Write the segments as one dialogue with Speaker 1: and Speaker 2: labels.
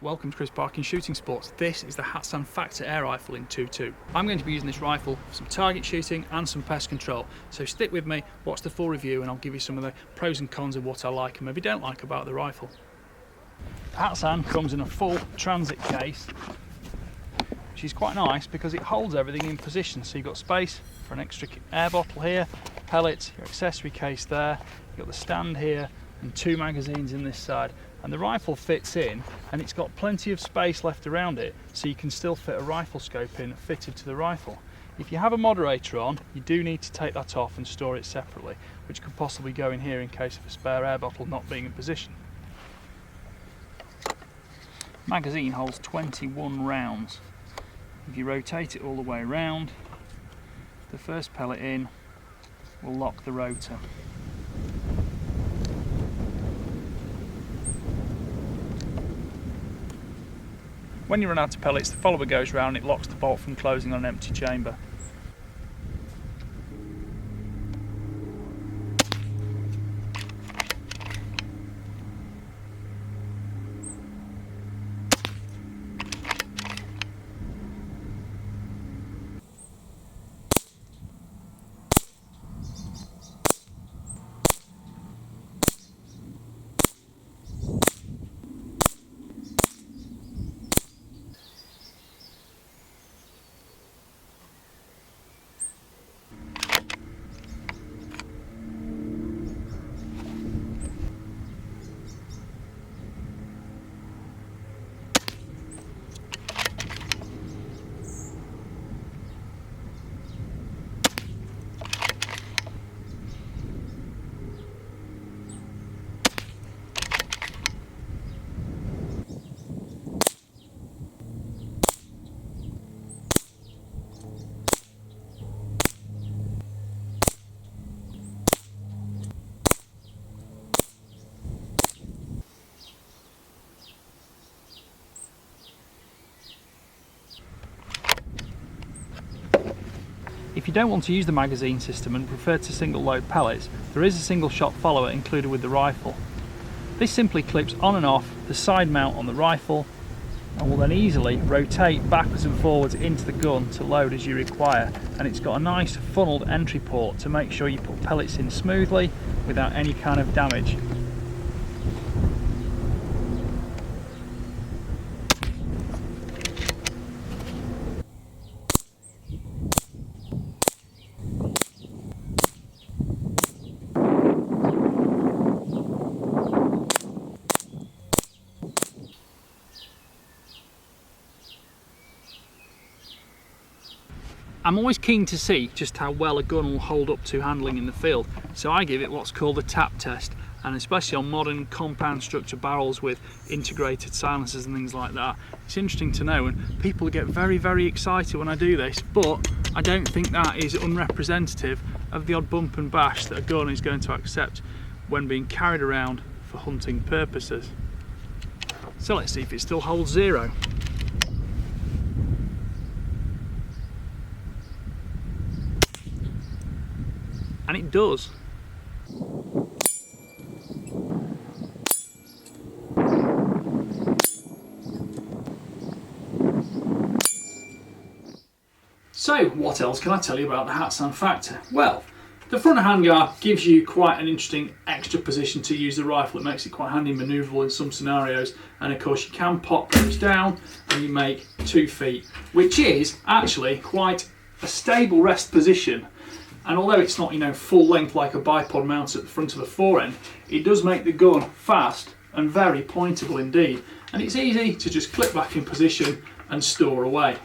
Speaker 1: Welcome to Chris Parkin Shooting Sports. This is the Hatsan Factor air rifle in 2.2. I'm going to be using this rifle for some target shooting and some pest control. So stick with me, watch the full review, and I'll give you some of the pros and cons of what I like and maybe don't like about the rifle. The Hatsan comes in a full transit case, which is quite nice because it holds everything in position. So you've got space for an extra air bottle here, pellets, your accessory case there, you've got the stand here, and 2 magazines in this side. And the rifle fits in, and it's got plenty of space left around it, so you can still fit a rifle scope in fitted to the rifle. If you have a moderator on, you do need to take that off and store it separately, which could possibly go in here in case of a spare air bottle not being in position. Magazine holds 21 rounds. If you rotate it all the way around, the first pellet in will lock the rotor. When you run out of pellets, the follower goes round and it locks the bolt from closing on an empty chamber. If you don't want to use the magazine system and prefer to single load pellets, there is a single shot follower included with the rifle. This simply clips on and off the side mount on the rifle and will then easily rotate backwards and forwards into the gun to load as you require, and it's got a nice funneled entry port to make sure you put pellets in smoothly without any kind of damage. I'm always keen to see just how well a gun will hold up to handling in the field, so I give it what's called a tap test, and especially on modern compound structure barrels with integrated silencers and things like that, it's interesting to know, and people get very excited when I do this, but I don't think that is unrepresentative of the odd bump and bash that a gun is going to accept when being carried around for hunting purposes. So let's see if it still holds zero. And it does. So what else can I tell you about the Hatsan Factor? Well, the front handguard gives you quite an interesting extra position to use the rifle. It makes it quite handy and manoeuvrable in some scenarios, and of course you can pop those down and you make 2 feet, which is actually quite a stable rest position. And although it's not, full length like a bipod mount at the front of a forend, it does make the gun fast and very pointable indeed. And it's easy to just clip back in position and store away.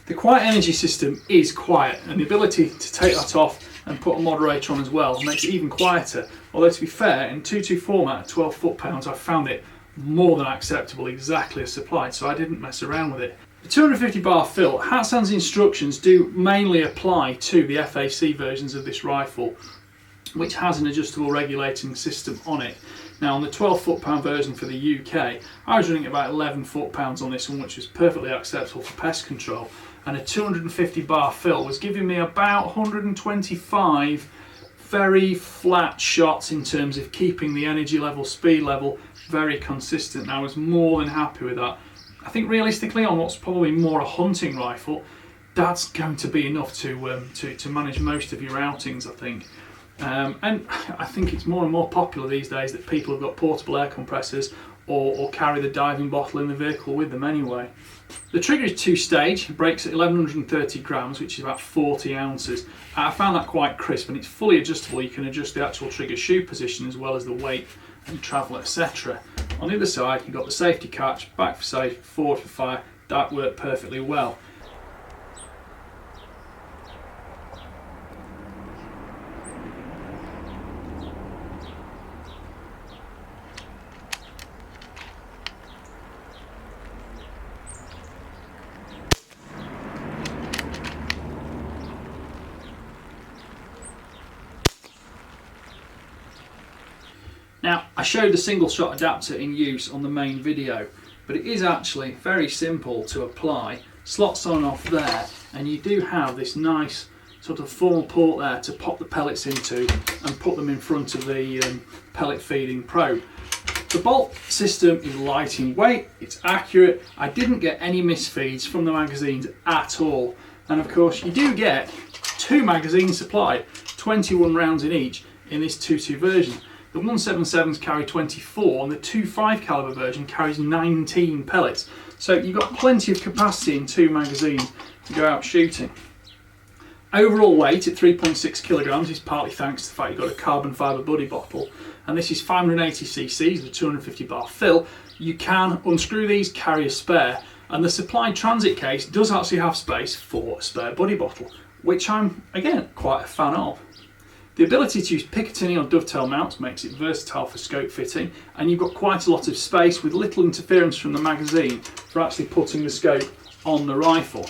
Speaker 1: The quiet energy system is quiet, and the ability to take that off and put a moderator on as well makes it even quieter. Although to be fair, in 2.2 format at 12 foot-pounds, I found it more than acceptable, exactly as supplied, so I didn't mess around with it. The 250 bar fill, Hatsan's instructions do mainly apply to the FAC versions of this rifle, which has an adjustable regulating system on it. Now on the 12 foot-pound version for the UK, I was running about 11 foot-pounds on this one, which was perfectly acceptable for pest control, and a 250 bar fill was giving me about 125 very flat shots in terms of keeping the energy level, speed level very consistent. I was more than happy with that. I think realistically on what's probably more a hunting rifle, that's going to be enough to manage most of your outings, I think. And I think it's more and more popular these days that people have got portable air compressors or carry the diving bottle in the vehicle with them anyway. The trigger is two-stage, breaks at 1130 grams, which is about 40 ounces. I found that quite crisp, and it's fully adjustable. You can adjust the actual trigger shoe position as well as the weight and travel, etc. On the other side, you've got the safety catch, back for safe, forward for fire. That worked perfectly well. Now, I showed the single shot adapter in use on the main video, but it is actually very simple to apply. Slots on and off there, and you do have this nice sort of formal port there to pop the pellets into and put them in front of the pellet feeding probe. The bolt system is light in weight, it's accurate. I didn't get any misfeeds from the magazines at all. And of course, you do get 2 magazines supplied, 21 rounds in each in this 2.2 version. The 177s carry 24 and the 2.5 caliber version carries 19 pellets. So you've got plenty of capacity in 2 magazines to go out shooting. Overall weight at 3.6 kilograms is partly thanks to the fact you've got a carbon fibre buddy bottle, and this is 580 cc's with a 250 bar fill. You can unscrew these, carry a spare, and the supplied transit case does actually have space for a spare buddy bottle, which I'm again quite a fan of. The ability to use Picatinny or dovetail mounts makes it versatile for scope fitting, and you've got quite a lot of space with little interference from the magazine for actually putting the scope on the rifle.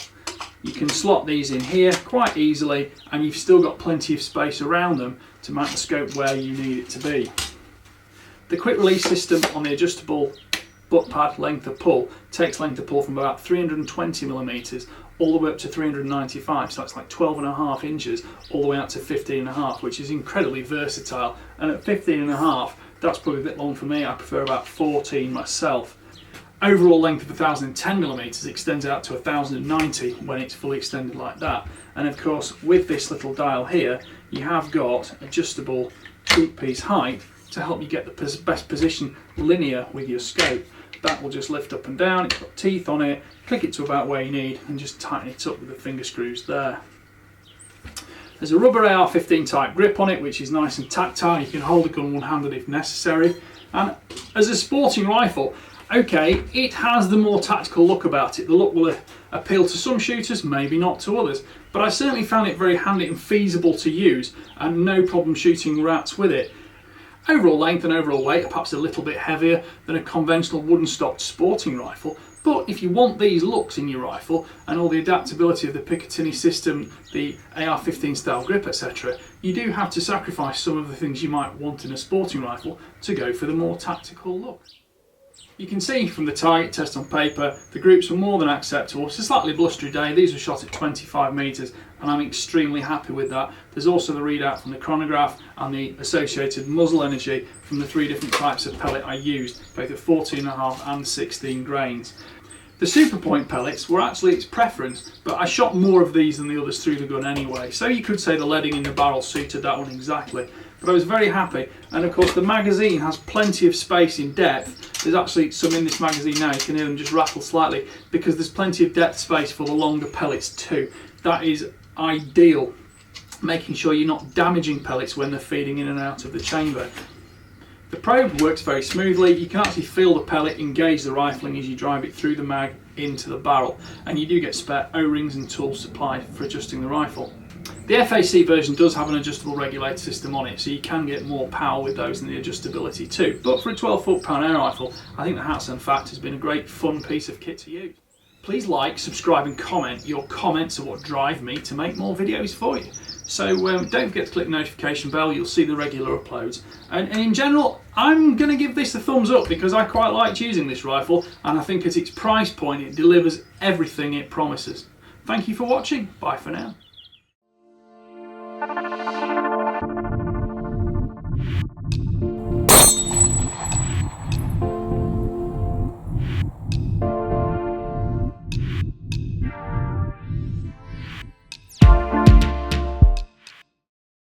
Speaker 1: You can slot these in here quite easily, and you've still got plenty of space around them to mount the scope where you need it to be. The quick release system on the adjustable butt pad length of pull takes length of pull from about 320mm all the way up to 395, so that's like 12.5 inches all the way up to 15.5, which is incredibly versatile. And at 15.5, that's probably a bit long for me. I prefer about 14 myself. Overall length of 1010mm extends out to 1090 when it's fully extended like that. And of course, with this little dial here, you have got adjustable boot piece height to help you get the best position linear with your scope. That will just lift up and down. It's got teeth on it. Click it to about where you need and just tighten it up with the finger screws there. There's a rubber AR-15 type grip on it, which is nice and tactile. You can hold the gun one-handed if necessary. And as a sporting rifle, okay, it has the more tactical look about it. The look will appeal to some shooters, maybe not to others. But I certainly found it very handy and feasible to use, and no problem shooting rats with it. Overall length and overall weight are perhaps a little bit heavier than a conventional wooden stocked sporting rifle, but if you want these looks in your rifle and all the adaptability of the Picatinny system, the AR-15 style grip, etc., you do have to sacrifice some of the things you might want in a sporting rifle to go for the more tactical look. You can see from the target test on paper, the groups were more than acceptable. It's a slightly blustery day. These were shot at 25 metres, and I'm extremely happy with that. There's also the readout from the chronograph and the associated muzzle energy from the 3 different types of pellet I used, both at 14.5 and 16 grains. The Super Point pellets were actually its preference, but I shot more of these than the others through the gun anyway, so you could say the leading in the barrel suited that one exactly. But I was very happy, and of course the magazine has plenty of space in depth. There's actually some in this magazine now, you can hear them just rattle slightly, because there's plenty of depth space for the longer pellets too. That is ideal, making sure you're not damaging pellets when they're feeding in and out of the chamber. The probe works very smoothly. You can actually feel the pellet engage the rifling as you drive it through the mag into the barrel, and you do get spare O-rings and tools supplied for adjusting the rifle. The FAC version does have an adjustable regulator system on it, so you can get more power with those and the adjustability too. But for a 12 foot-pound air rifle, I think the Hatsan Fact has been a great fun piece of kit to use. Please like, subscribe and comment. Your comments are what drive me to make more videos for you. So don't forget to click the notification bell, you'll see the regular uploads. And in general, I'm going to give this a thumbs up because I quite liked using this rifle, and I think at its price point it delivers everything it promises. Thank you for watching, bye for now.